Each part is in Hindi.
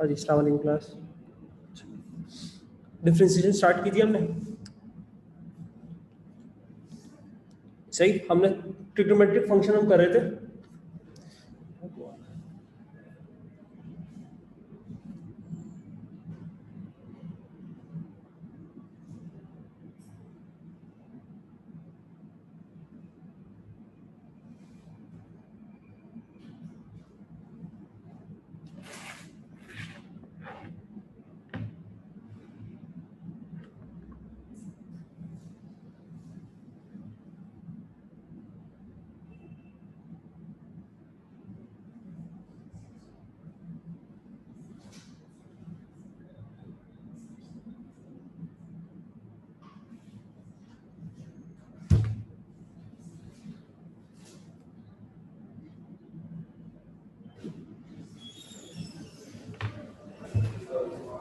और इस वाली क्लास डिफरेंशिएशन स्टार्ट की थी हमने, सही। हमने ट्रिग्नोमेट्रिक फंक्शन हम कर रहे थे।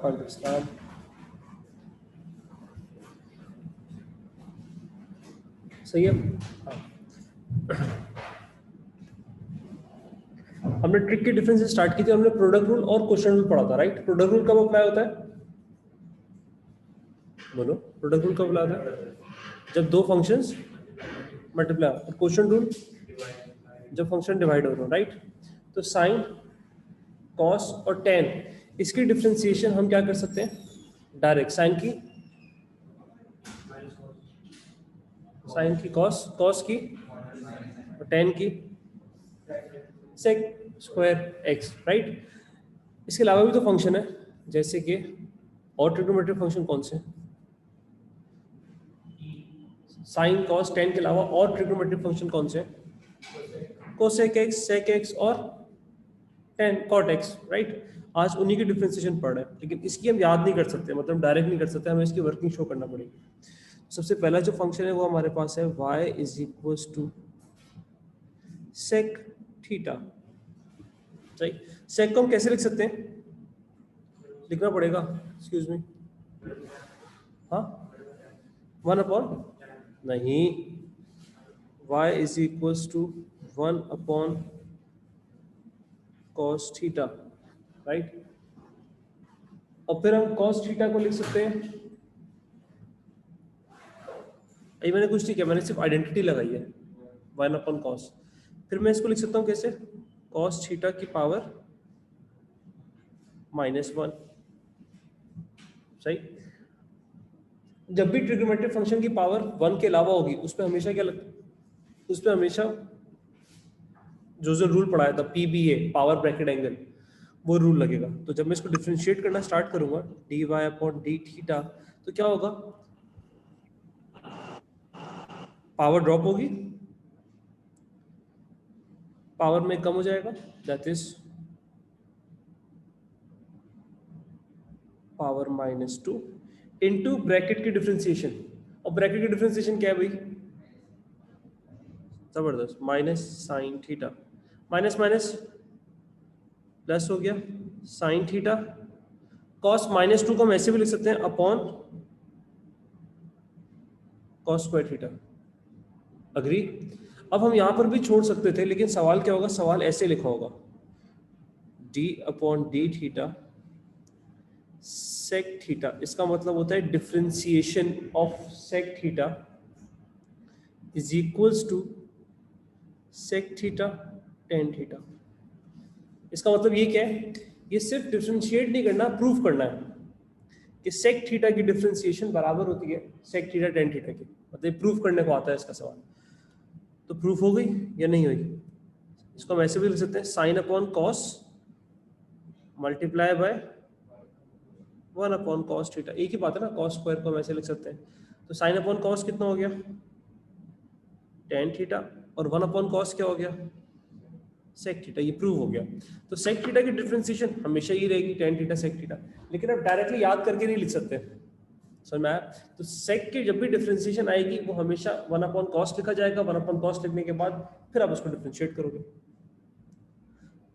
पाकिस्तान सही है। हमने ट्रिक की डिफरेंस स्टार्ट की थी, हमने प्रोडक्ट रूल और क्वेश्चन रूल पढ़ा था, राइट। प्रोडक्ट रूल कब अप्लाई होता है, बोलो। प्रोडक्ट रूल कब अप्लाई होता है, जब दो फंक्शंस मल्टीप्लाई। और क्वेश्चन रूल जब फंक्शन डिवाइड हो रहा हो, राइट। तो साइन, कॉस और टेन, इसकी डिफरेंशिएशन हम क्या कर सकते हैं, डायरेक्ट साइन की कॉस, कॉस की और टेन की सेक स्क्वायर एक्स, राइट। इसके अलावा भी तो फंक्शन है, जैसे कि और ट्रिग्नोमेट्रिक फंक्शन कौन से, साइन कॉस टेन के अलावा और ट्रिग्नोमेट्रिक फंक्शन कौन से, कोसेक एक्स, सेक एक्स और टेन कॉट एक्स, राइट। आज उन्हीं की डिफरेंशिएशन पढ़ रहे हैं, लेकिन इसकी हम याद नहीं कर सकते, मतलब डायरेक्ट नहीं कर सकते, हमें इसकी वर्किंग शो करना पड़ेगी। सबसे पहला जो फंक्शन है वो हमारे पास है y is equal to sec theta, सही। सेक को हम कैसे लिख सकते हैं, लिखना पड़ेगा, एक्सक्यूज मी, हाँ, 1/, नहीं, y is equal to 1/, cos theta, right. और फिर हम cos थीटा को लिख सकते हैं, ये मैंने कुछ नहीं किया, मैंने सिर्फ आइडेंटिटी लगाई है 1/cos। फिर मैं इसको लिख सकता हूँ कैसे, cos थीटा की पावर -1, सही। जब भी ट्रिग्नोमेट्रिक फंक्शन की पावर 1 के अलावा होगी, उस पर हमेशा क्या लगता है, उस पर हमेशा जो रूल पढ़ाया था PBA, पावर ब्रैकेट एंगल, वो रूल लगेगा। तो जब मैं इसको डिफरेंशिएट करना स्टार्ट करूंगा dy/d थीटा, तो क्या होगा, पावर ड्रॉप होगी, पावर में कम हो जाएगा, that is power -2 into bracket की डिफरेंशिएशन। और ब्रैकेट की डिफरेंशिएशन क्या है भाई, जबरदस्त, minus sine theta, minus minus plus हो गया साइन थीटा, कॉस -2 को हम ऐसे भी लिख सकते हैं upon cos square theta, agree. अब हम यहां पर भी छोड़ सकते थे, लेकिन सवाल क्या होगा, सवाल ऐसे लिखा होगा d/d थीटा सेक थीटा, इसका मतलब होता है differentiation of sec theta is equals to sec theta tan theta. इसका मतलब ये क्या है, ये सिर्फ डिफरेंशिएट नहीं करना, प्रूफ करना है कि सेक थीटा की डिफरेंशिएशन बराबर होती है सेक थीटा टेन थीटा की, मतलब प्रूफ करने को आता है इसका सवाल। तो प्रूफ हो गई या नहीं हुई, इसको हम ऐसे भी लिख सकते हैं sin/cos multiply by 1/cos theta, एक ही बात है ना, cos स्क्वायर को हम ऐसे लिख सकते हैं। तो sin/cos कितना हो गया, tan थीटा, और 1/cos क्या हो गया, sec थीटा, ये प्रूव हो गया। तो sec थीटा की डिफरेंशिएशन हमेशा ही रहेगी tan थीटा sec थीटा, लेकिन आप डायरेक्टली याद करके नहीं लिख सकते, समझ में आया। तो sec की जब भी डिफरेंशिएशन आएगी वो हमेशा 1/cos लिखा जाएगा, 1/cos लिखने के बाद फिर आप उसको डिफरेंशिएट करोगे,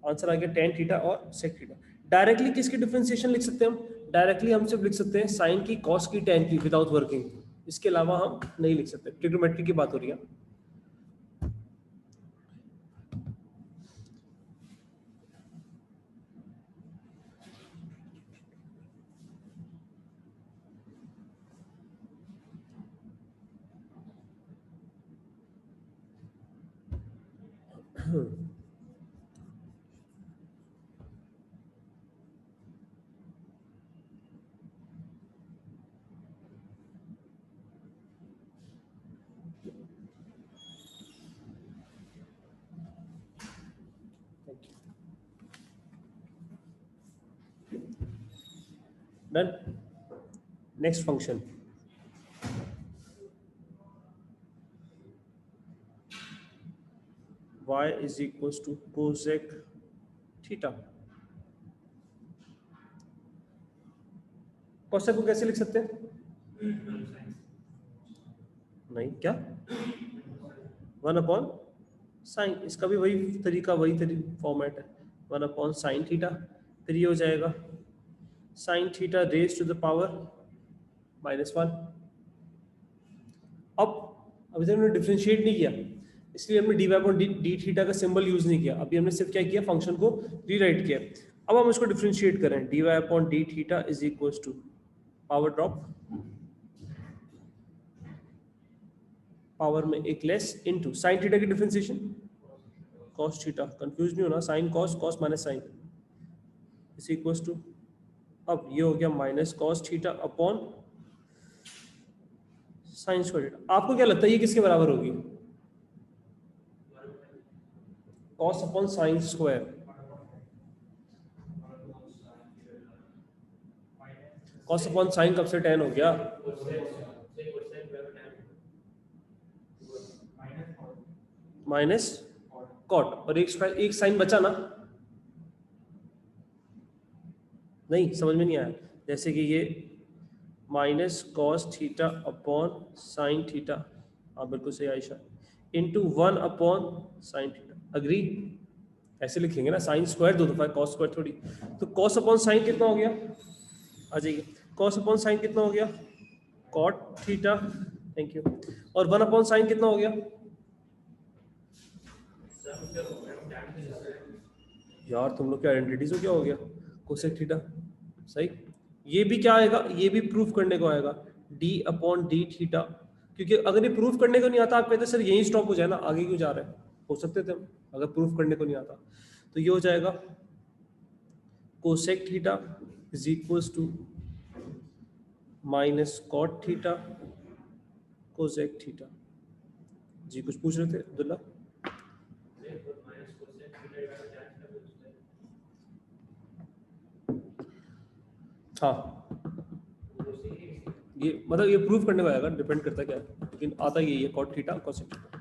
आंसर आ गया tan थीटा और sec थीटा। डायरेक्टली किसकी डिफरेंशिएशन लिख सकते हैं हम, डायरेक्टली हम सिर्फ लिख सकते हैं साइन की, कॉस की, tan की, विदाउट वर्किंग, इसके अलावा हम नहीं लिख सकते, ट्रिग्नोमेट्री की बात हो रही है। Done. Next function, y is equal to cosec theta. Cosec को कैसे लिख सकते हैं? नहीं, क्या 1 अपॉन साइन, इसका भी वही तरीका, वही फॉर्मेट है, 1/sin थीटा। फिर ये हो जाएगा sin theta raise to the power -1। अभी तक हमने डिफरेंशिएट नहीं किया, इसलिए हमने dy/dy थीटा का सिंबल यूज नहीं किया। अभी हमने सिर्फ क्या किया, फंक्शन को रीराइट किया। अब हम इसको डिफरेंशिएट करें, dy/d theta is equal to power drop, power में एक लेस, इनटू sin थीटा की डिफरेंशिएशन cos थीटा, कंफ्यूज नहीं होना, sin cos, cos minus sin is equal to, अब ये हो गया minus cos theta upon sin square theta. आपको क्या लगता है ये किसके बराबर होगी? cos upon sin square, cos upon sin कब से tan हो गया? माइनस cot, और एक साइन बचा ना? नहीं, समझ में नहीं आया। जैसे कि ये minus cos theta upon sin theta, हाँ बिल्कुल सही Ayesha, into 1/sin theta. Agree? ऐसे लिखेंगे ना, साइन स्क्वायर 2 दफा, cos स्क्वायर थोड़ी। तो cos अपॉन sin कितना हो गया? आ जाइए, cos अपॉन sin कितना हो गया? cot theta, thank you. और 1/sin कितना हो गया? यार तुम लोग की आइडेंटिटीज हो, क्या हो गया? कोसेक थीटा, सही। ये भी क्या आएगा, ये भी प्रूफ करने को आएगा, d/d थीटा। क्योंकि अगर ये प्रूफ करने को नहीं आता, आप कहते सर यही स्टॉप हो जाए ना, आगे क्यों जा रहे हैं? हो सकते थे हम, अगर प्रूफ करने को नहीं आता। तो ये हो जाएगा cosec theta is equals to minus cot theta cosec theta. जी कुछ पूछ रहे थे अब्दुल्ला? हाँ, ये मतलब ये प्रूफ करने को आएगा, डिपेंड करता है क्या है, लेकिन आता यही है, cot theta cosec theta.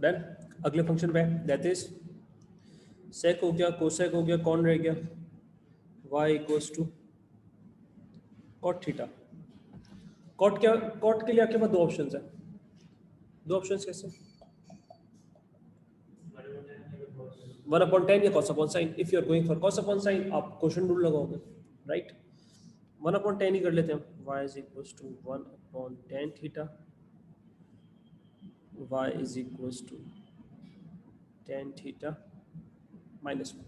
Done. अगले फंक्शन पे, दैट इज सेक हो गया, कोसेक हो गया, कौन रह गया? y equals to cot theta. Cot क्या, कॉट के लिए आपके पास दो ऑप्शंस है। दो ऑप्शंस कैसे? 1/10 या cos upon sine. If you are going for cos upon sine, आप क्वेश्चन रूल लगाओगे, राइट? 1/10 ही कर लेते हैं। y is equals to 1/10 theta, y is equals to tan theta -1।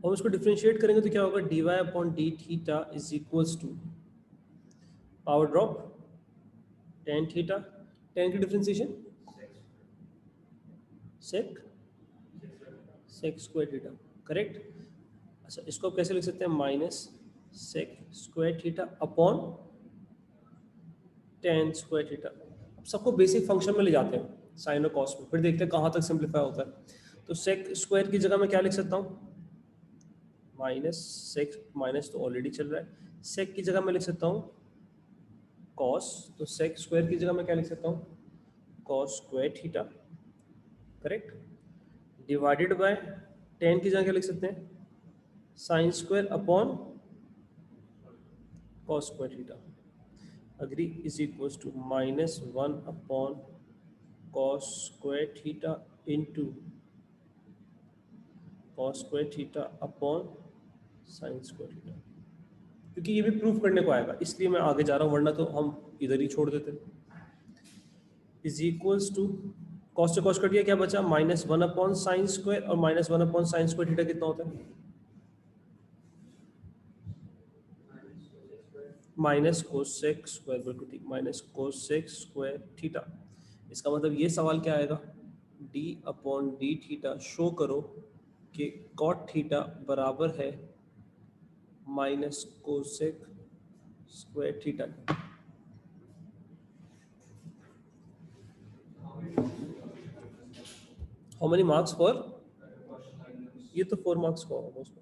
और उसको डिफरेंशिएट करेंगे तो क्या होगा? dy/d theta is equals to power drop tan theta, tan की differentiation sec square theta, correct? अच्छा, इसको आप कैसे लिख सकते हैं? Minus sec square theta upon tan square theta. अब सबको बेसिक फंक्शन में ले जाते हैं, साइन और कॉस में, फिर देखते हैं कहाँ तक सिंप्लीफाई होता है। तो sec स्क्वायर की जगह मैं क्या लिख सकता हूँ? माइनस sec, माइनस तो ऑलरेडी चल रहा है, sec की जगह मैं लिख सकता हूँ cos, तो sec स्क्वायर की जगह मैं क्या लिख सकता हूँ? cos square theta, correct? Divided by tan की जगह क्या लिख सकते हैं, sine square upon cos square theta, agree, is equals to -1 upon cos square theta into cos square theta upon sine square theta. क्योंकि ये भी प्रूफ करने को आएगा इसलिए मैं आगे जा रहा हूँ, वरना तो हम इधर ही छोड़ देते। इज इक्वल्स टू कॉस से कॉस कट गया, क्या बचा, -1 अपॉन साइन स्क्वायर, और -1 अपॉन साइन स्क्वायर थीटा कितना होता है, माइनस कोसेक स्क्वायर, बिल्कुल ठीक, माइनस कोसेक स्क्वायर थीटा। इसका मतलब ये सवाल क्या आएगा, d upon D theta show करो कि कॉट थीटा बराबर है minus cosec square theta. How many marks for, ये तो 4 मार्क्स का होगा उसमें।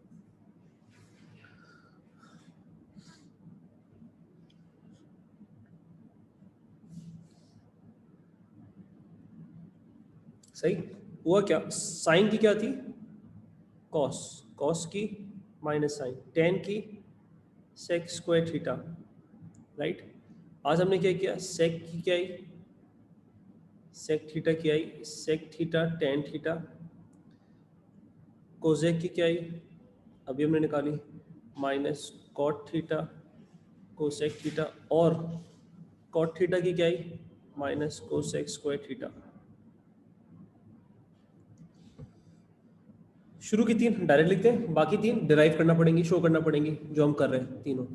सही हुआ क्या, साइन की क्या थी, कॉस, कॉस की माइनस साइन, टेन की सेक स्क्वायर थीटा, राइट। आज हमने क्या किया, सेक की क्या आई, सेक थीटा की आई, sec theta tan theta, cosec की क्या आई, अभी हमने निकाली, minus cot theta cosec theta, और कॉट थीटा की क्या आई, माइनस कोसेक स्क्वायर थीटा। शुरू की 3 डायरेक्ट लिखते हैं, बाकी 3 डिराइव करना पड़ेंगी, शो करना पड़ेंगी, जो हम कर रहे हैं तीनों।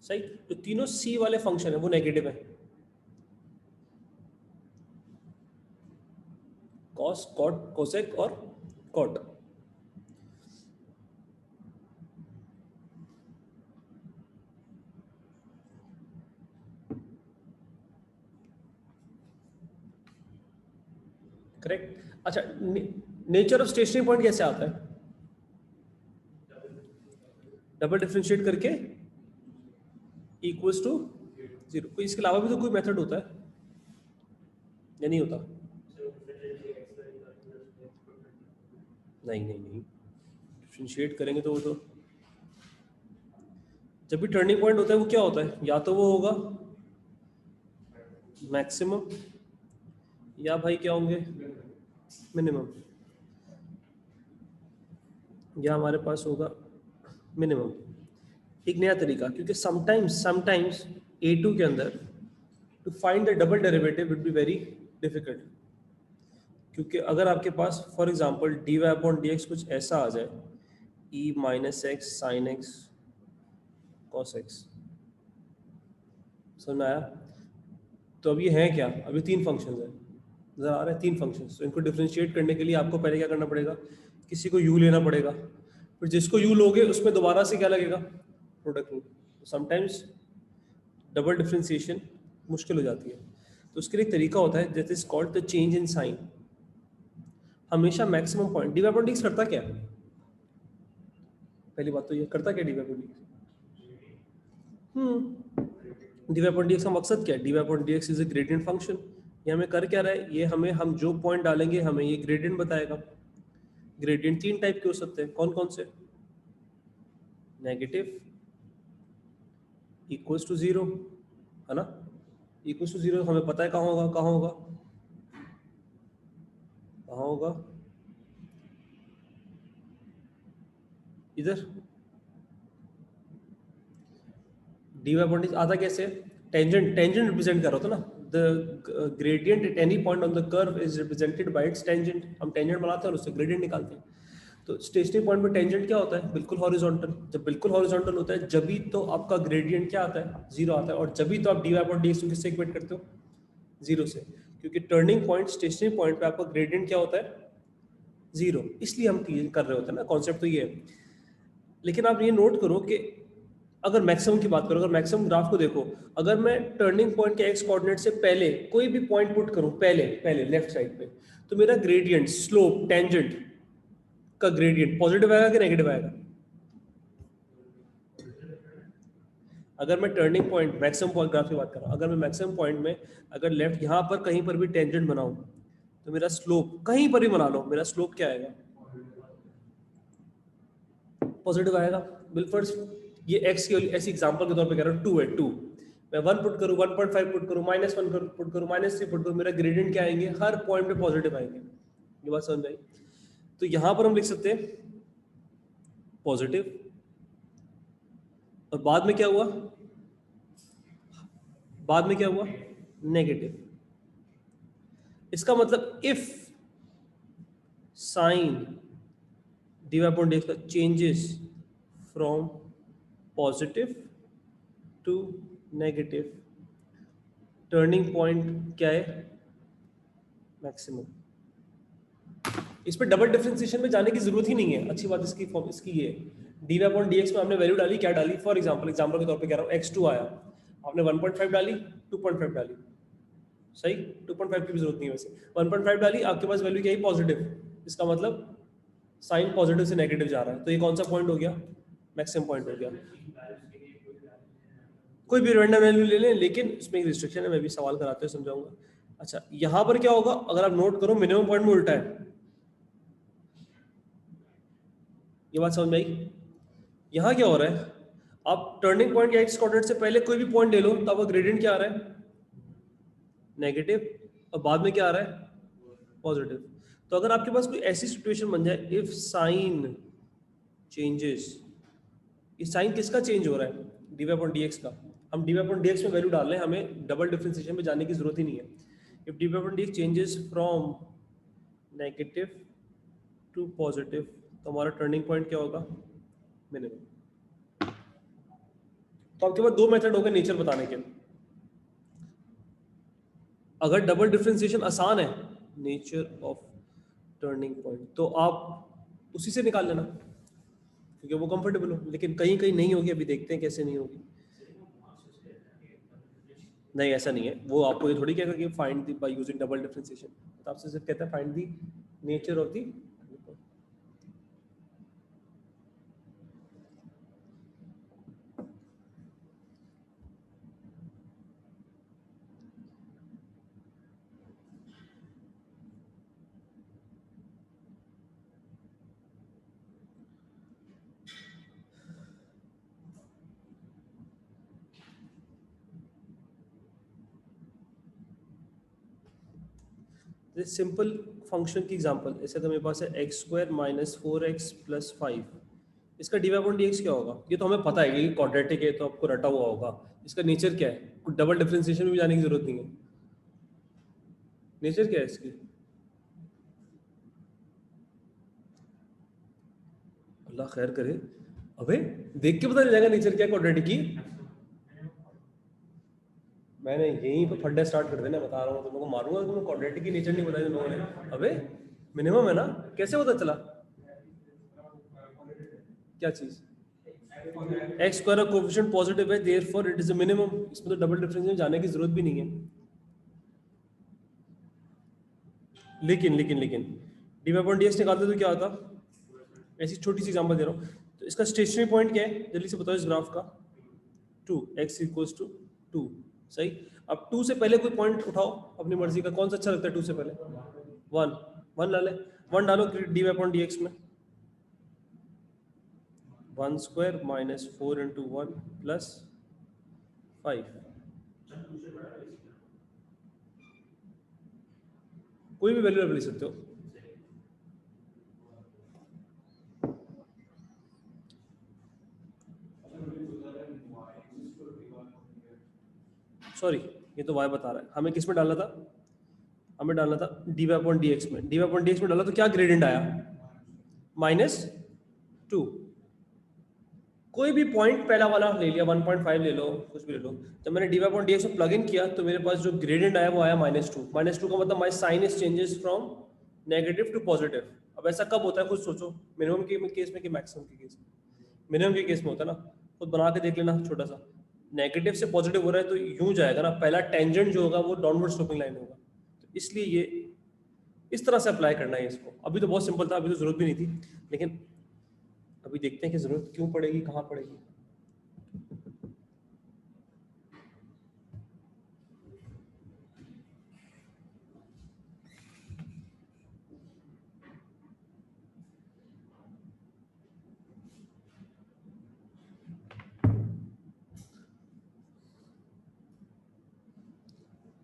सही, तो तीनों सी वाले फंक्शन है वो नेगेटिव है, कॉस कॉट कोसेक और कॉट। करेक्ट। अच्छा, नेचर ऑफ स्टेशनरी पॉइंट कैसे आता है, डबल डिफरेंशिएट करके इक्वल्स टू 0। कोई इसके अलावा भी तो कोई मेथड होता है या नहीं होता, नहीं नहीं नहीं, डिफरेंशिएट करेंगे तो वो तो जब भी टर्निंग पॉइंट होता है वो क्या होता है, या तो वो होगा मैक्सिमम, या भाई क्या होंगे मिनिमम, या हमारे पास होगा मिनिमम। एक नया तरीका, क्योंकि समटाइम्स A2 के अंदर to find the double derivative will be very difficult, क्योंकि अगर आपके पास for example dy upon dx कुछ ऐसा आ जाए, e minus x sine x cos x, समझ आया। तो अब ये है क्या, अभी 3 फंक्शंस हैं, नजर आ रहे हैं 3 फंक्शंस, तो इनको डिफरेंशिएट करने के लिए आपको पहले क्या करना पड़ेगा, किसी को u लेना पड़ेगा, फिर जिसको u लोगे उसमें दोबारा से क्या लगेगा, product rule. Sometimes double differentiation मुश्किल हो जाती है, तो उसके लिए एक तरीका होता है that is called the change in sign. हमेशा maximum point, d y upon dx करता क्या, पहली बात तो ये करता क्या d y upon dx, d y upon dx का मकसद क्या है, d y upon dx is a gradient function. ये हमें कर क्या रहा है, ये हमें, हम जो पॉइंट डालेंगे हमें ये ग्रेडियंट बताएगा। ग्रेडियंट 3 टाइप के हो सकते हैं, कौन कौन से, नेगेटिव, इक्वल्स टू 0, है ना, इक्वल्स टू 0 हमें पता है कहाँ होगा, कहाँ होगा, कहाँ होगा, इधर। डी वाई अपॉन आता कैसे, टेंजेंट, टेंजेंट रिप्रेजेंट कर रहा था ना, the gradient at any point on the curve is represented by it's tangent. हम टेंजेंट बनाते हैं और उससे ग्रेडियंट निकालते हैं। तो स्टेशनरी पॉइंट में टेंजेंट क्या होता है, बिल्कुल हॉरिजॉन्टल। जब बिल्कुल हॉरिजॉन्टल होता है जब भी तो आपका ग्रेडियंट क्या आता है, 0 आता है, और जब भी तो आप डी वाई अपॉन डीएक्स को किससे इक्वेट करते हो, 0 से, क्योंकि टर्निंग पॉइंट स्टेशनरी पॉइंट पे आपका ग्रेडियंट क्या होता है, 0, इसलिए हम कर रहे होते हैं ना, कॉन्सेप्ट तो ये है। लेकिन आप ये नोट करो कि अगर मैक्सिमम की बात करो, अगर मैक्सिमम ग्राफ को देखो, अगर मैं टर्निंग पॉइंट के एक्स कोऑर्डिनेट से पहले कोई भी पॉइंट पुट करूं, पहले पहले लेफ्ट साइड पे, तो मेरा ग्रेडियंट, स्लोप, टेंजेंट का ग्रेडियंट पॉजिटिव आएगा कि नेगेटिव आएगा, अगर मैं turning point maximum point graph की बात कर रहा हूँ, अगर मैं मैक्सिमम पॉइंट में अगर लेफ्ट यहाँ पर कहीं पर भी टेंजेंट बनाऊं तो मेरा स्लोप कहीं पर भी बना लो, मेरा स्लोप क्या आएगा? पॉजिटिव आएगा। बिल्कुल। ये एक्स की ऐसी एग्जांपल के तौर पे कह रहा हूँ, 2 है 2, मैं 1 पुट करूँ, 1.5 पुट करूँ, -1 पुट करूँ, -3 पुट करूँ, मेरा ग्रेडियंट क्या आएंगे? हर पॉइंट पे पॉजिटिव आएंगे। ये बात समझ आई? तो यहाँ पर हम लिख सकते हैं पॉजिटिव, और बाद में क्या हुआ? बाद में क्या हुआ? नेगेटिव। इसका मतलब if sign dy upon dx का changes from positive to negative, turning point क्या है? मैक्सिमम। इस पे डबल डिफरेंशिएशन में जाने की जरूरत ही नहीं है। अच्छी बात इसकी ये dy अपॉन dx में हमने वैल्यू डाली, क्या डाली? फॉर एग्जांपल के तौर पे कह रहा हूँ x2 आया, आपने 1.5 डाली, 2.5 डाली, सही? 2.5 की भी जरूरत नहीं है वैसे, 1.5 डाली, आपके पास वैल्यू क्या है? पॉजिटिव। इसका मतलब साइन पॉजिटिव से नेगेटिव जा रहा है, तो ये कौन सा पॉइंट हो गया? मैक्सिमम पॉइंट हो गया। कोई भी रैंडम वैल्यू ले लें, लेकिन इसमें एक रिस्ट्रिक्शन है, मैं भी सवाल कराते हुए समझाऊंगा। अच्छा, यहां पर क्या होगा? अगर आप नोट करो, मिनिमम पॉइंट में उल्टा है। ये बात समझ में आई? यहां क्या हो रहा है? आप टर्निंग पॉइंट या एक्स कोऑर्डिनेट से पहले कोई भी पॉइंट ले लो, तो आपका ग्रेडियंट क्या आ रहा है? नेगेटिव, और बाद में क्या आ रहा है? पॉजिटिव। तो अगर आपके पास कोई ऐसी सिचुएशन बन जाए, इफ साइन चेंजेस, इस साइन किसका चेंज हो रहा है? dy अपॉन dx का। हम dy अपॉन dx में वैल्यू डाल रहे हैं, हमें डबल डिफरेंशिएशन में जाने की जरूरत ही नहीं है। If dy upon dx changes from negative to positive, तो हमारा टर्निंग पॉइंट क्या होगा? मिनिमम। तो आपके पास दो मेथड हो गए नेचर बताने के। अगर डबल डिफरेंशिएशन आसान है, नेचर ऑफ टर्निंग पॉइंट, तो आप उसी से निकाल लेना क्योंकि वो कंफर्टेबल हो। लेकिन कहीं कहीं नहीं होगी, अभी देखते हैं कैसे नहीं होगी। नहीं, ऐसा नहीं है, वो आपको ये थोड़ी कहेगा कि find the by using double differentiation, तो आपसे सिर्फ कहता है find the nature of the. Simple function की एग्जांपल, ऐसे तो मेरे पास है x² - 4x + 5, इसका dy अपॉन dx क्या होगा? ये तो हमें पता है कि क्वाड्रेटिक है, तो आपको रटा हुआ होगा। इसका नेचर क्या है? कुछ डबल डिफरेंशिएशन में भी जाने की जरूरत नहीं है। नेचर क्या है इसकी? अल्लाह खैर करे, अबे देख के पता चल जाएगा नेचर क्या है क्वाड्रेटिक की। मैंने यहीं पर फड्डे स्टार्ट कर देना, बता रहा हूँ तुम लोगों को, मारूंगा तुमको। क्वाड्रेटिक की नेचर नहीं बताया तुम लोगों ने। अबे मिनिमम है ना, कैसे पता चला? क्या चीज? एक्स स्क्वायर का कोएफिशिएंट पॉजिटिव है, therefore it is a minimum. इसमें तो डबल डिफरेंशिएशन जाने की जरूरत भी नहीं है। लेकिन D by upon d x निकालते तो क्या आता? ऐसी छोटी सी एग्जांपल दे रहा हूँ। तो इसका स्टेशनरी पॉइंट क्या है, जल्दी से बताओ इस ग्राफ का? 2, x इक्वल्स टू 2, सही। अब 2 से पहले कोई पॉइंट उठाओ अपनी मर्जी का, कौन सा अच्छा लगता है 2 से पहले? 1, 1 डाले, 1 डालो d y upon d x में। 1² - 4 × 1 + 5, कोई भी वैल्यू ले सकते हो। सॉरी, ये तो y बता रहा है, हमें किस में डालना था? हमें डालना था d y upon d x में। D y upon d x में डाला तो क्या ग्रेडियंट आया? -2। कोई भी पॉइंट पहला वाला ले लिया, 1.5 ले लो, कुछ भी ले लो। जब मैंने d y upon d x में प्लग इन किया तो मेरे पास जो ग्रेडियंट आया वो आया -2। -2 का मतलब my sign is changes from negative to positive. अब ऐसा कब होता है खुद सोचो, मिनिमम के केस में कि मैक्सिमम के केस में? मिनिमम के केस में होता है ना, खुद बना के देख लेना छोटा सा। नेगेटिव से पॉजिटिव हो रहा है तो यूं जाएगा ना, पहला टेंजेंट जो होगा वो डाउनवर्ड स्लोपिंग लाइन होगा। तो इसलिए ये इस तरह से अप्लाई करना है इसको। अभी तो बहुत सिंपल था, अभी तो जरूरत भी नहीं थी, लेकिन अभी देखते हैं कि जरूरत क्यों पड़ेगी, कहाँ पड़ेगी।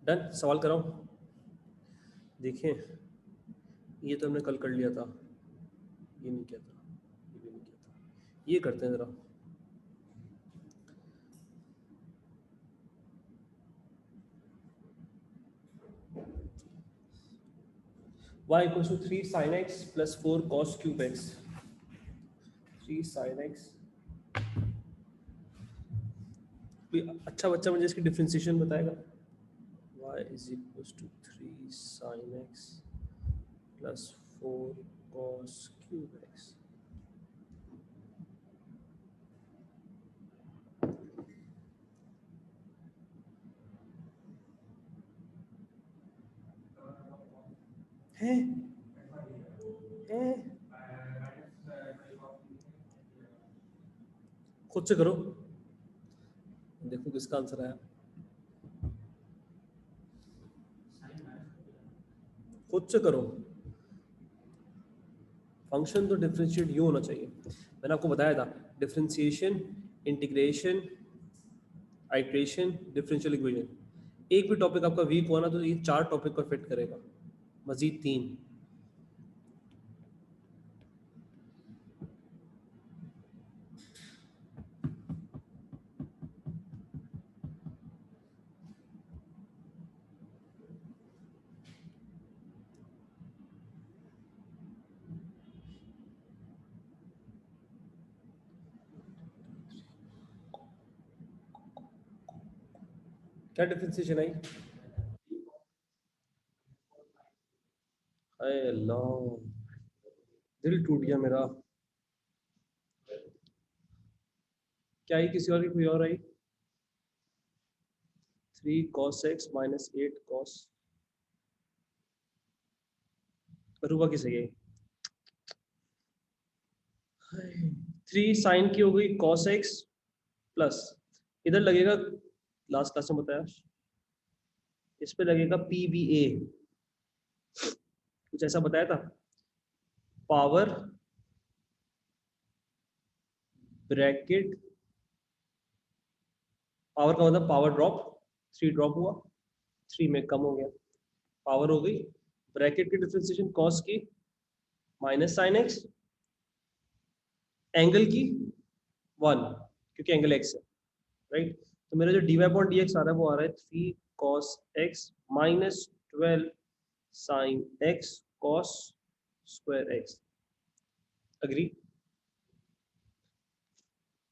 डन, सवाल कराओ। देखिए ये तो हमने कल कर लिया था, ये नहीं किया था, ये भी नहीं किया था, ये करते हैं जरा। y equals to 3 sin x plus 4 cos cube x। 3 sin x, कोई अच्छा बच्चा मुझे इसकी डिफरेंशिएशन बताएगा। y is equals to 3 sin x plus 4 cos cube x। है खुद से करो, देखो किसका आंसर आया। खुद से करो, फंक्शन तो डिफरेंशिएट यूं होना चाहिए। मैंने आपको बताया था differentiation, integration, iteration, differential equation. एक भी टॉपिक आपका वीक हुआ ना तो ये 4 टॉपिक को फिट करेगा, मजीद 3। क्या डिफरेंशिएशन आई? हाय अल्लाह, दिल टूट गया मेरा। क्या आई किसी और की, कोई और आई? 3 cos x minus 8 cos, रूबा की सही है। 3 sin की हो गई cos x प्लस, इधर लगेगा, लास्ट क्लास में बताया, इस पे लगेगा PVA, कुछ ऐसा बताया था, पावर ब्रैकेट, पावर का मतलब पावर ड्रॉप, 3 ड्रॉप हुआ, 3 में कम हो गया, पावर हो गई, ब्रैकेट की डिफरेंशिएशन कॉस की माइनस साइन एक्स, एंगल की 1 क्योंकि एंगल एक्स है, राइट। तो मेरा जो dy अपॉन dx आ रहा है वो आ रहा है 3 cos x minus 12 sin x cos square x। Agree.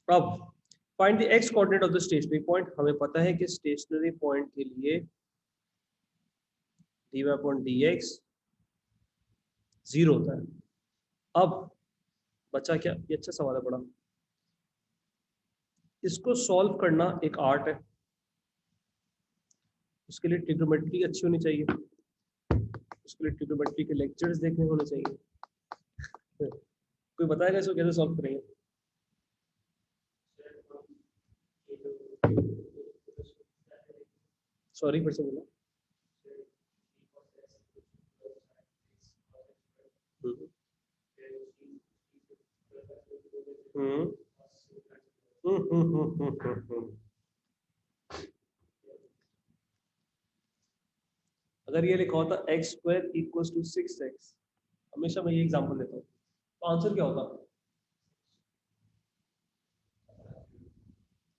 अब find the x coordinate of the stationary point. हमें पता है कि स्टेशनरी पॉइंट के लिए dy अपॉन dx 0 होता है। अब बच्चा क्या, ये अच्छा सवाल है बड़ा, इसको सॉल्व करना एक आर्ट है, उसके लिए ट्रिग्नोमेट्री अच्छी होनी चाहिए, उसके लिए ट्रिग्नोमेट्री के लेक्चर्स देखने होने चाहिए। कोई बताएगा इसको कैसे सॉल्व करेंगे? सॉरी फिर से बोला। हम्म अगर ये लिखा होता x square equals to 6x, हमेशा मैं ये एग्जांपल देता हूँ, तो आंसर क्या होता?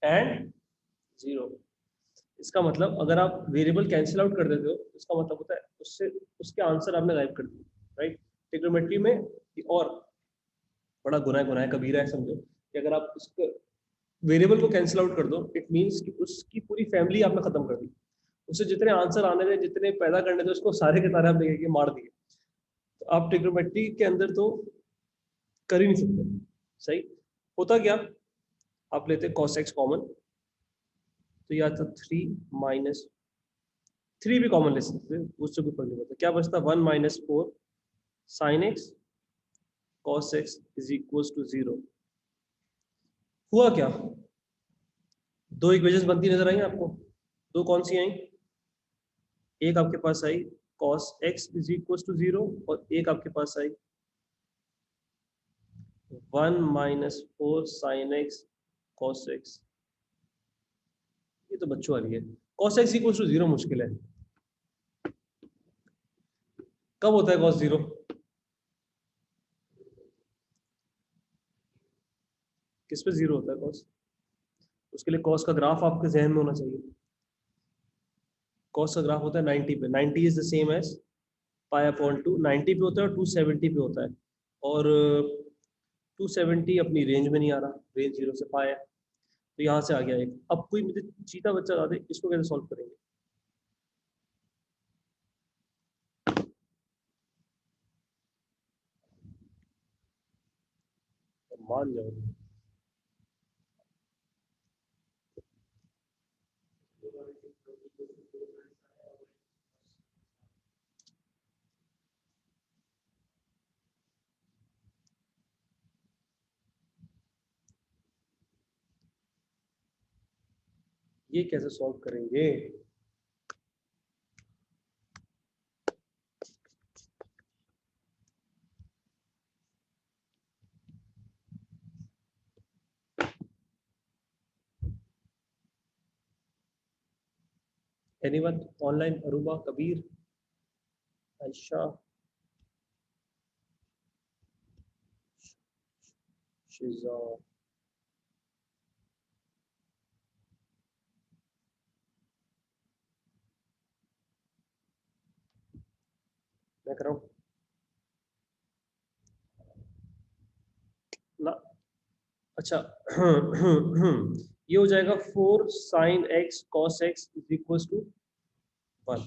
एंड 0। इसका मतलब अगर आप वेरिएबल कैंसिल आउट कर देते हो तो इसका मतलब होता है उससे उसके आंसर आपने गायब कर दिए, राइट। ट्रिग्नोमेट्री में और बड़ा गुनाह है कबीरा है, समझो कि अगर आप उसके वेरिएबल को कैंसिल आउट कर दो, इट मींस कि उसकी पूरी फैमिली आपने खत्म कर दी, उससे जितने आंसर आने थे, जितने पैदा करने थे, उसको सारे के सारे आप लेके मार दिए। तो आप ट्रिग्नोमेट्री के अंदर तो कर ही नहीं सकते। सही होता क्या, आप लेते cos x कॉमन, तो या तो 3 माइनस 3 भी कॉमन ले सकते थे, उससे कोई फर्क नहीं पड़ता, क्या बचता 1 minus 4 sine x cos x is equal to 0। हुआ क्या, दो इक्वेशंस बनती नजर आई आपको, दो कौन सी आई, एक आपके पास आई cos x is equal to 0 और एक आपके पास आई 1 minus 4 sine x cos x। ये तो बच्चों वाली है, cos x इक्वल टू 0 मुश्किल है, कब होता है cos 0? किस पे 0 होता है cos? उसके लिए cos का ग्राफ आपके जहन में होना चाहिए। cos का ग्राफ होता है 90 पे। 90 is the same as pi upon 2। 90 पे होता है और 270 पे होता है, और 270 अपनी रेंज में नहीं आ रहा, रेंज 0 से पाई है, तो यहाँ से आ गया एक। अब कोई मुझे चीता बच्चा बता दे इसको कैसे सॉल्व करेंगे। मान जाओ। ये कैसे सॉल्व करेंगे? Anyone online? अरूबा, कबीर, आयशा, शिजा। मैं कर रहा हूँ ना। अच्छा ये हो जाएगा 4 sin x cos x is equal to 1।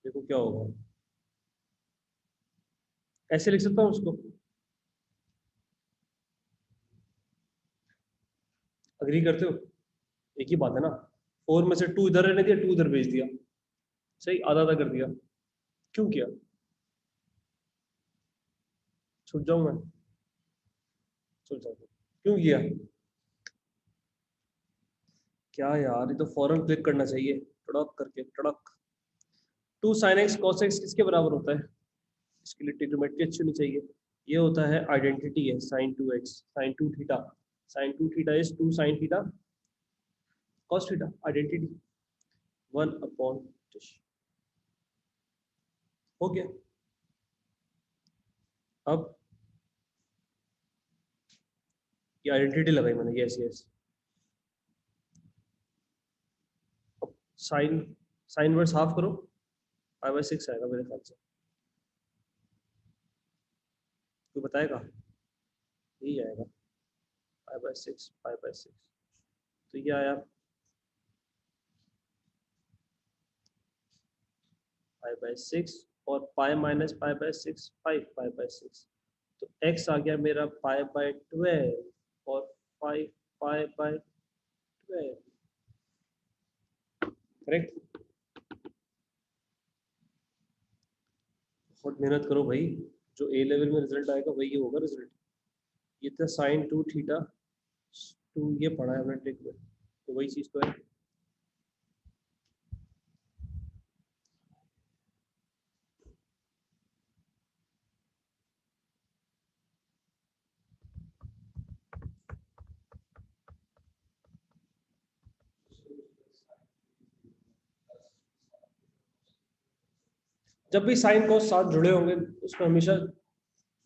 देखो क्या होगा, ऐसे लिख सकता हूँ उसको। अग्री करते हो? एक ही बात है ना। 4 में से 2 इधर रहने दिया, 2 इधर भेज दिया, सही आधा आधा कर दिया। क्यों किया? छूट जाऊं मैं? छूट जाऊँ? क्यों किया? क्या यार, ये तो फौरन क्लिक करना चाहिए, टड़क करके टड़क। 2 sin x cos x किसके बराबर होता है? इसके लिए ट्रिग्नोमेट्री अच्छी होनी चाहिए। ये होता है आइडेंटिटी है sin 2x sin 2 theta. sin 2 theta is 2 sin theta cos theta, identity 1 upon हो गया। अब ये आइडेंटिटी लगाई मैंने, यस यस। अब साइन साइन वर्स हाफ करो, पाई बाय 6 आएगा मेरे ख्याल से। कोई बताएगा? यही आएगा, पाई बाय 6, पाई बाय 6। तो ये आया पाई बाय 6, और pi minus pi by 6 5 pi by 6। तो x आ गया मेरा पाई बाय 12 और 5 पाई बाय 12। करेक्ट? बहुत मेहनत करो भाई, जो ए लेवल में रिजल्ट आएगा वही होगा रिजल्ट। ये था साइन 2 थीटा 2, ये पढ़ा है हमने ट्रिक में, तो वही चीज तो है। जब भी साइन कॉस साथ जुड़े होंगे उसमें हमेशा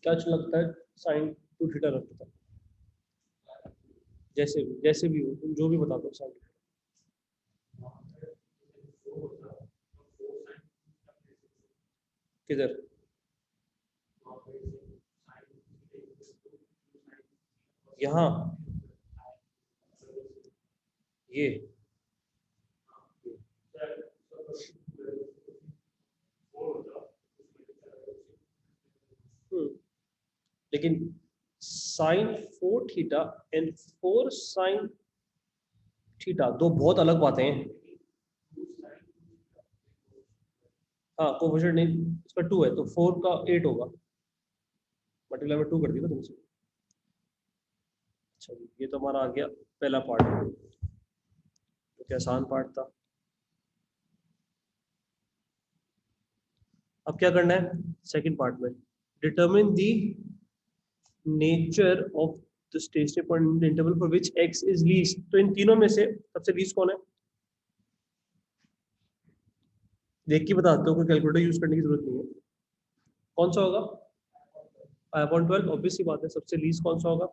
क्या लगता है, साइन 2 थीटा लगता है। जैसे भी हो तुम जो भी बता दो साइन। किधर? यहाँ? ये लेकिन sine 4 theta and 4 sine theta दो बहुत अलग बातें हैं। हाँ कोफिशिएंट नहीं, इसका 2 है तो 4 का 8 होगा, मल्टीप्लाई में 2 कर दिया ना तुमसे। अच्छा ये तो हमारा आ गया पहला पार्ट, तो क्या आसान पार्ट था। अब क्या करना है सेकंड पार्ट में, determine the nature of the stationary point interval for which x is least. तो इन तीनों में से सबसे लीस्ट कौन है? देख के बताते हो, कोई कैलकुलेटर यूज करने की जरूरत नहीं है। कौन सा होगा? 5/12, ऑब्वियसली बात है, सबसे लीस्ट कौन सा होगा?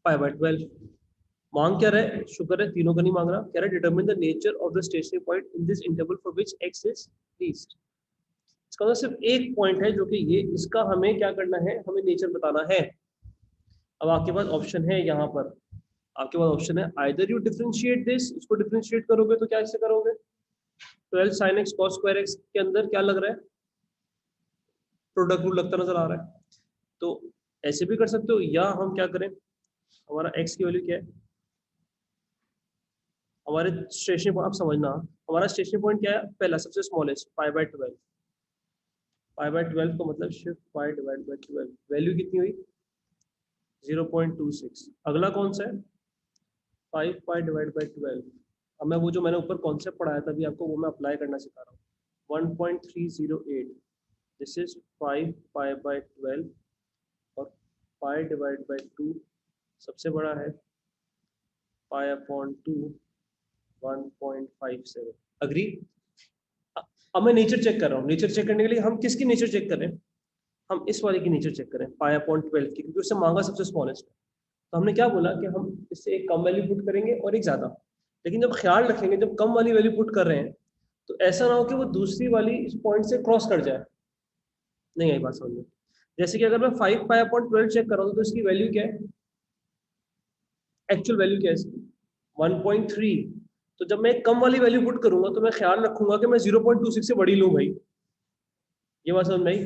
5/12। मांग क्या रहा है? शुक्र है तीनों का नहीं मांग रहा, कह रहा है determine the nature of the stationary point in this interval for which x is least. इसका मतलब सिर्फ एक पॉइंट है जो कि ये, इसका हमें क्या करना है, हमें नेचर बताना है। अब आपके पास ऑप्शन है यहाँ पर, आपके पास ऑप्शन है आइदर यू डिफरेंशिएट दिस, इसको डिफरेंशिएट करोगे तो क्या इससे करोगे? 12 sin x cos square x के अंदर क्या लग रहा है? प्रोडक्ट रूल लगता नजर आ रहा है। तो ऐसे भी कर सकते हो, या हम क्या करें, हमारा x की वैल्यू क्या है, हमारे स्टेशनरी पॉइंट, आप समझना, हमारा स्टेशनरी पॉइंट क्या है, पहला सबसे स्मॉलेस्ट 5/12। 5/12 का मतलब शिफ्ट 5/12, वैल्यू कितनी हुई? 0.26। अगला कौन सा है? 5/12। अब मैं वो जो मैंने ऊपर कॉन्सेप्ट पढ़ाया था अभी आपको, वो मैं अप्लाई करना सिखा रहा हूँ। 1.308, दिस इज 5/12, और π/2 सबसे बड़ा है, π/2 1.57। अग्री? अब मैं नेचर चेक कर रहा हूँ, नेचर चेक करने के लिए हम किसकी नेचर चेक कर रहे हैं? हम इस वाले की नेचर चेक करें, π/12 की, क्योंकि उससे मांगा सबसे स्मॉलेस्ट। तो हमने क्या बोला कि हम इससे एक कम वैल्यू पुट करेंगे और एक ज्यादा, लेकिन जब ख्याल रखेंगे जब कम वाली वैल्यू पुट कर रहे हैं तो ऐसा ना हो कि वो दूसरी वाली इस पॉइंट से क्रॉस कर जाए। नहीं आई बात समझ में? जैसे कि अगर मैं 5/12 चेक कर रहा हूँ तो इसकी वैल्यू क्या है, एक्चुअल वैल्यू क्या है इसकी? 1.3। तो जब मैं एक कम वाली वैल्यू पुट करूंगा तो मैं ख्याल रखूंगा कि मैं 0.26 से बड़ी लूं भाई, ये बात समझ में आई?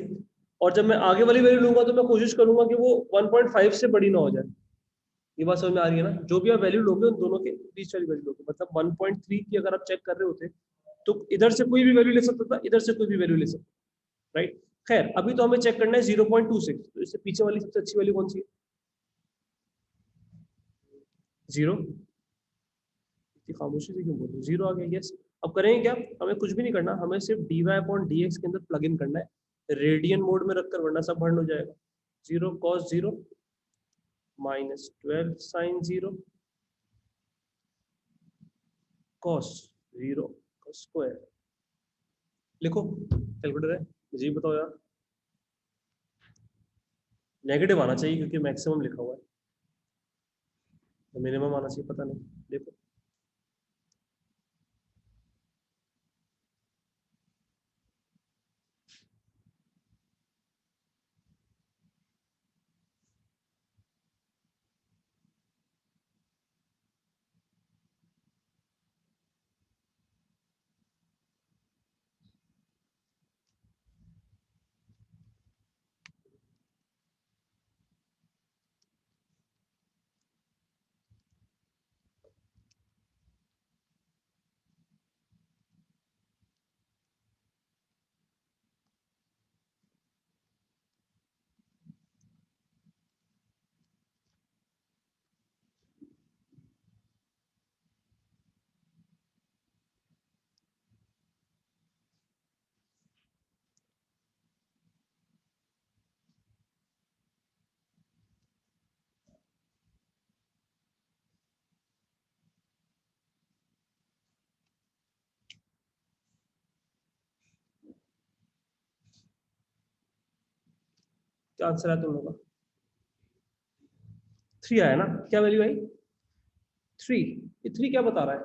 और जब मैं आगे वाली वैल्यू लूंगा तो मैं कोशिश करूंगा कि वो 1.5 से बड़ी ना हो जाए। ये बात समझ में आ रही है ना? जो भी आप वैल्यू लोगे उन दोनों के बीच वाली वैल्यू लोगे, मतलब 1.3 की अगर आप चेक कर रहे होते तो इधर से कोई भी वैल्यू ले सकता था, इधर से कोई भी वैल्यू ले सकता, राइट? खैर अभी तो हमें चेक करना है 0.26, तो इससे पीछे वाली सबसे अच्छी वैल्यू कौन सी है? 0। इतनी खामोशी से क्यों बोल रहे हो? 0 आ गया, यस। अब करेंगे क्या, हमें कुछ भी नहीं करना, हमें सिर्फ dy/dx के अंदर प्लग इन करना है रेडियन मोड में रखकर, वरना सब भंड हो जाएगा। 0 cos 0 -12 sin 0 cos 0 का स्क्वायर। लिखो, कैलकुलेटर है, मुझे ही बताओ यार। नेगेटिव आना चाहिए क्योंकि मैक्सिमम लिखा हुआ है, तो मिनिमम आना चाहिए, पता नहीं, देखो। क्या आंसर है तुम लोगों का? 3 आया ना? क्या वैल्यू आई? 3। ये 3 क्या बता रहा है?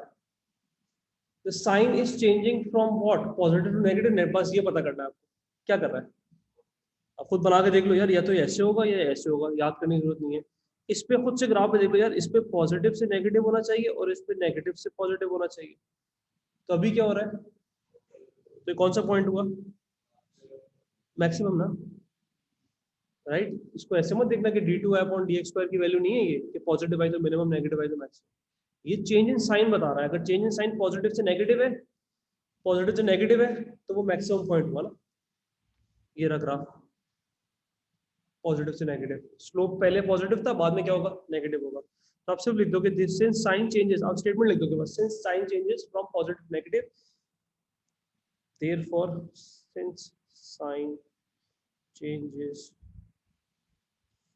The sign is changing from what, positive to negative, बस ये पता करना है आपको। क्या कर रहा है? आप खुद बना के देख लो यार, या तो ऐसे होगा या ऐसे होगा, याद करने की जरूरत नहीं है। इस पे खुद से ग्राफ पे देख लो यार, इस पे पॉजिटिव से नेगेटिव होना चाहिए और इस पे नेगेटिव से पॉजिटिव होना चाहिए। तो अभी क्या हो रहा है? तो ये कौन सा पॉइंट हुआ? मैक्सिमम ना, राइट? इसको ऐसे मत देखना कि d2/dx² की वैल्यू नहीं है ये, कि पॉजिटिव आई तो मिनिमम, नेगेटिव आई तो मैक्सिमम। ये चेंज इन साइन बता रहा है, अगर चेंज इन साइन पॉजिटिव से नेगेटिव है, पॉजिटिव से नेगेटिव है, तो वो मैक्सिमम पॉइंट हुआ ना। ये रहा ग्राफ, पॉजिटिव से नेगेटिव, स्लोप पहले पॉजिटिव था, बाद में क्या होगा, नेगेटिव होगा। तो आप सिर्फ लिख दोगे दिस सिंस साइन चेंजेस, आप स्टेटमेंट लिख दोगे बस, since sign changes from positive to negative, therefore since sign changes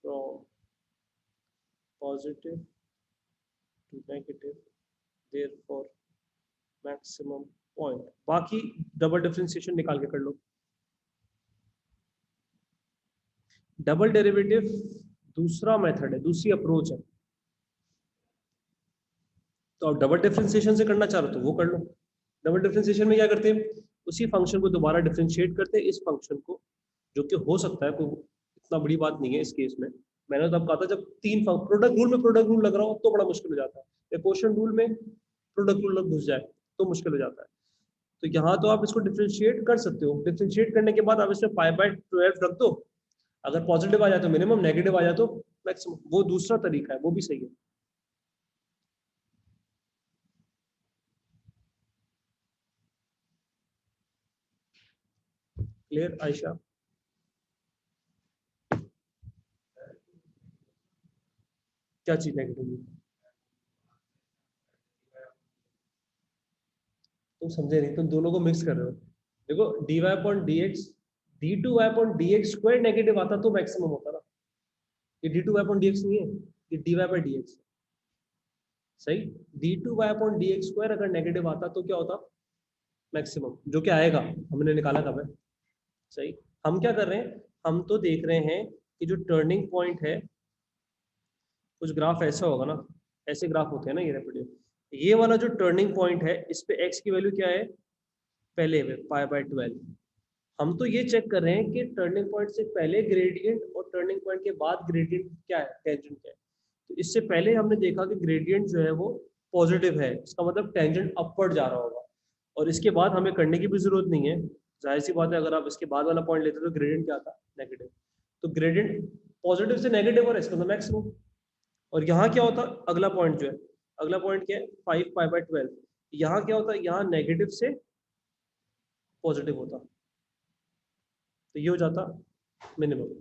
from positive to negative, therefore maximum point, बाकी डबल डिफरेंशिएशन निकाल के कर लो। डबल डेरिवेटिव दूसरा मेथड है, दूसरी अप्रोच है। तो आप डबल डिफरेंशिएशन से करना चाह रहे हो तो वो कर लो। डबल डिफरेंशिएशन में क्या करते हैं, उसी फंक्शन को दोबारा डिफरेंशिएट करते हैं इस फंक्शन को, जो कि हो सकता है कोई इतना बड़ी बात नहीं है इस केस में। मैंने तो अब कहा था जब तीन प्रोडक्ट रूल में प्रोडक्ट रूल लग रहा हो तो बड़ा मुश्किल हो जाता है, या क्वोशिएंट रूल में प्रोडक्ट रूल घुस जाए तो मुश्किल हो जाता है। तो यहाँ तो आप इसको डिफरेंशिएट कर सकते हो। डिफरेंशिएट करने के बाद आप इसमें पाई बाय 12 रख दो, अगर पॉजिटिव आ जाए तो मिनिमम, नेगेटिव आ जाए तो मैक्सिमम, वो दूसरा तरीका है, वो भी सही है। क्लियर आयशा? क्या चीज नेगेटिव? तुम समझे नहीं, तुम दोनों को मिक्स कर रहे हो। देखो dy upon dx, d2y upon dx square negative आता तो मैक्सिमम होता ना। ये d2y अपॉन dx नहीं है, ये dy बाय dx। सही, d2y अपॉन dx स्क्वायर अगर नेगेटिव आता तो क्या होता, मैक्सिमम, जो कि आएगा, हमने निकाला कब है। सही। हम क्या कर रहे हैं, हम तो देख रहे हैं कि जो टर्निंग पॉइंट है, कुछ ग्राफ ऐसा होगा ना, ऐसे ग्राफ होते हैं ना ये रेपिडियो, ये वाला जो टर्निंग पॉइंट है इस पे x की वैल्यू क्या है, पहले में पाई बाय 12। हम तो ये चेक कर रहे हैं कि टर्निंग पॉइंट से पहले ग्रेडियंट और टर्निंग पॉइंट के बाद ग्रेडियंट क्या है, टेंजेंट क्या है। तो इससे पहले हमने देखा कि ग्रेडियंट जो है वो पॉजिटिव है, इसका मतलब टेंजेंट अपवर्ड जा रहा होगा। और इसके बाद हमें करने की भी जरूरत नहीं है, जाहिर सी बात है, अगर आप इसके बाद वाला पॉइंट लेते तो ग्रेडियंट क्या आता, नेगेटिव। तो ग्रेडियंट पॉजिटिव से नेगेटिव हो रहा है, इसका मतलब मैक्सिमम। और यहाँ क्या होता, अगला पॉइंट जो है, अगला पॉइंट क्या है, 5 पाई बाय 12। यहाँ क्या होता है, यहाँ नेगेटिव से पॉजिटिव होता, तो ये हो जाता मिनिमम।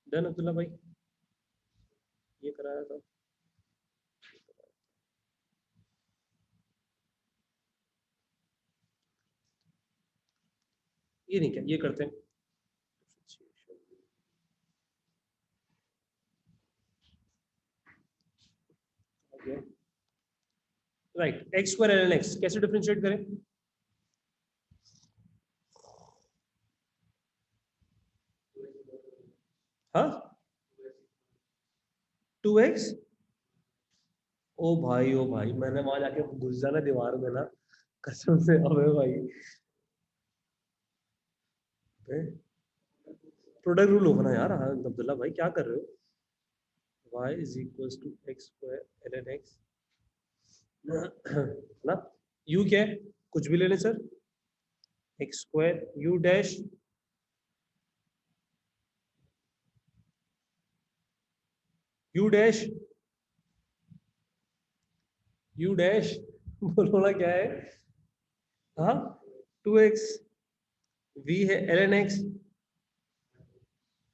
डन अब्दुल्ला भाई, ये कराया था। ये नहीं, क्या ये करते हैं, right, x square l n x कैसे डिफरेंशिएट करें। हाँ, 2x। ओ भाई मैंने वहां जाके घुस जाना दीवार में ना, कसम से, अबे भाई, प्रोडक्ट रूल होगा ना यार। हाँ अब्दुल्ला भाई क्या कर रहे हो, y is equal to x square l n x ना। u क्या है, कुछ भी ले लें sir, x square u dash, u dash, u dash बोलो ना क्या है। हाँ, 2x, v है एल एन एक्स,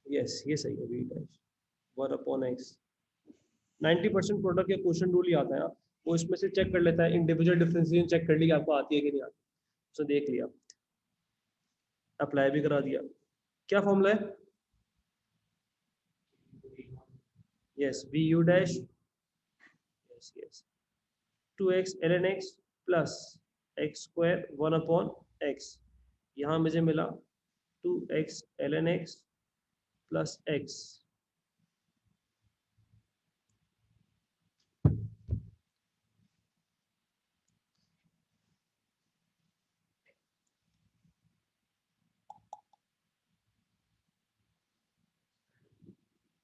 यस ये सही है, v डैश 1/x। 90% प्रोडक्ट या क्वेश्चन रूल ही आता है, वो इसमें से चेक कर लेता है, इंडिविजुअल डिफरेंशिएशन चेक कर लिया आपको आती है कि नहीं आती, तो देख लिया, अप्लाई भी करा दिया। क्या फॉर्मूला है, yes v u dash, yes yes, 2x ln x plus x square 1/x, यहाँ मुझे मिला 2x ln x plus x।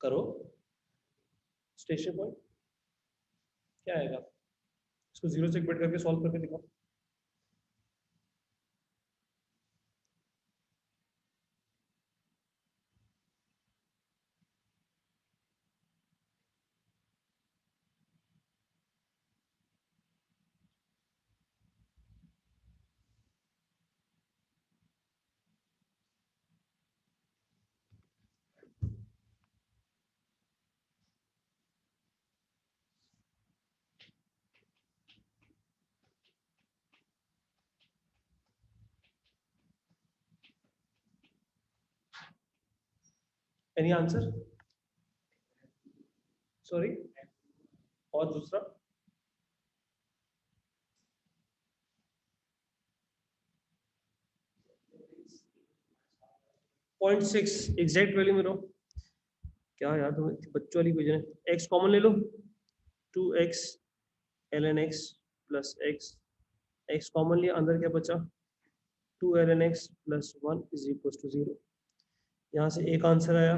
करो, स्टेशन पॉइंट क्या आएगा, इसको जीरो से इक्वेट करके सॉल्व करके दिखाओ। Any answer? सॉरी, और दूसरा 0.6 एग्जैक्ट वैल्यू में लो। क्या यार तुम्हें बच्चों वाली क्वेश्चन है। एक्स कॉमन ले लो, 2x ln x plus x, x common लिया, अंदर क्या बचा, 2 ln x plus 1 is equal to 0। यहाँ से एक आंसर आया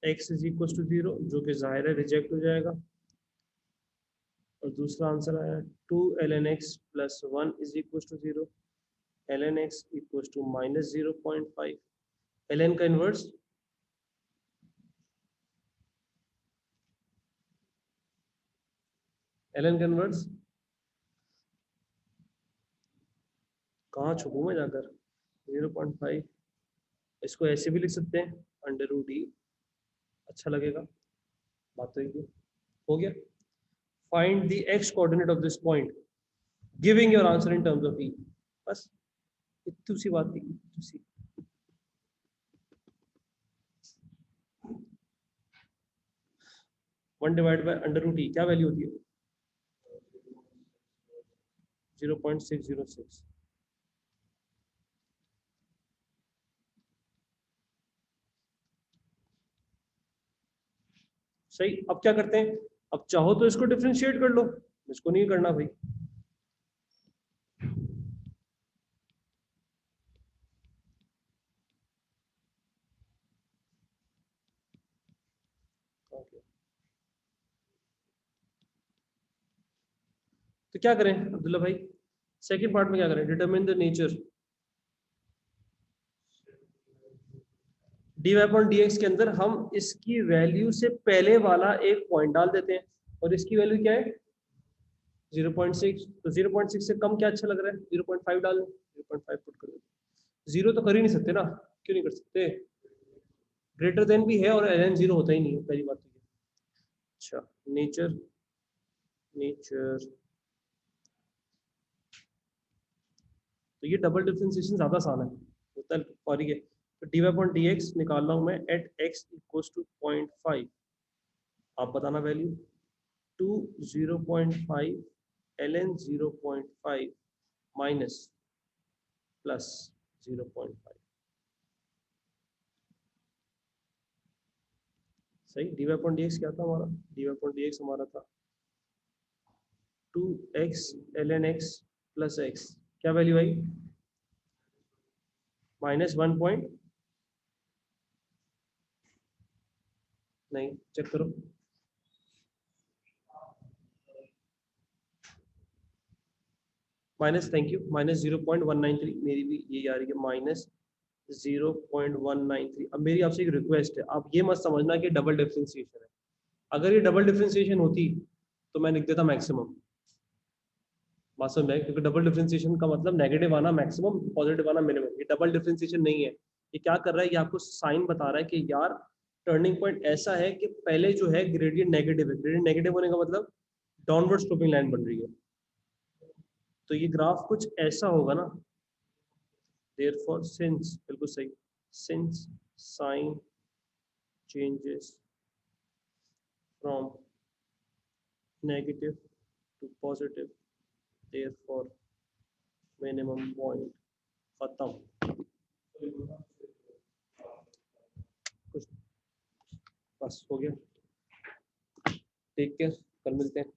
x इज इक्वल टू 0, जो कि जाहिर है रिजेक्ट हो जाएगा। और दूसरा आंसर आया 2 ln x plus 1 is equal to 0, ln x equal to minus 0.5। ln का इनवर्स ln का इनवर्स कहाँ छुपू मैं जाकर, 0.5। इसको ऐसे भी लिख सकते हैं अंडर रूट ई, अच्छा लगेगा। बात तो ये हो गया। Find the x coordinate of this point giving your answer in terms of e. बस इतनी सी बात थी, इतनी सी। One divide by under root e क्या वैल्यू होती है, 0.606। सही। अब क्या करते हैं, अब चाहो तो इसको डिफरेंशिएट कर लो, इसको नहीं करना भाई। तो क्या करें अब्दुल्ला भाई, सेकंड पार्ट में क्या करें, determine the nature. dy upon dx के अंदर हम इसकी वैल्यू से पहले वाला एक पॉइंट डाल देते हैं, और इसकी वैल्यू क्या है 0.6। तो 0.6 से कम क्या अच्छा लग रहा है, 0.5 डाल, 0.5 पुट कर देते। जीरो तो कर ही नहीं सकते ना, क्यों नहीं कर सकते, ग्रेटर देन भी है और ln जीरो होता ही नहीं है, पहली बात तो ये। अच्छा, नेचर, नेचर तो ये डबल डिफरेंशिएशन ज्यादा आसान है, होता है और ये। तो dy अपॉन dx निकाल रहा हूं मैं एट x इक्वल्स टू 0.5। आप बताना वैल्यू, 2 0.5 ln 0.5 माइनस प्लस 0.5। सही। dy अपॉन dx क्या था हमारा, dy अपॉन dx हमारा था 2x ln x plus x, क्या वैल्यू आई, माइनस 1 पॉइंट, नहीं चेक करो, माइनस, थैंक यू, माइनस 0.193, मेरी भी ये आ रही है माइनस 0.193। अब मेरी आपसे एक रिक्वेस्ट है, आप ये मत समझना कि डबल डिफरेंशिएशन है। अगर ये डबल डिफरेंशिएशन होती तो मैं लिख देता मैक्सिमम, बात समझ में, क्योंकि डबल डिफरेंशिएशन का मतलब नेगेटिव आना मैक्सिमम, पॉजिटिव आना मिनिमम। ये डबल डिफरेंशिएशन नहीं है। ये क्या कर रहा है, ये आपको साइन बता रहा है कि यार टर्निंग पॉइंट ऐसा है कि पहले जो है ग्रेडियंट नेगेटिव है, ग्रेडियंट नेगेटिव होने का मतलब डाउनवर्ड स्लोपिंग लाइन बन रही है। तो ये ग्राफ कुछ ऐसा होगा ना, therefore since, बिल्कुल सही, since sign changes from negative to positive, therefore minimum point खत्म। कुछ बस हो गया, टेक केयर, कल मिलते हैं।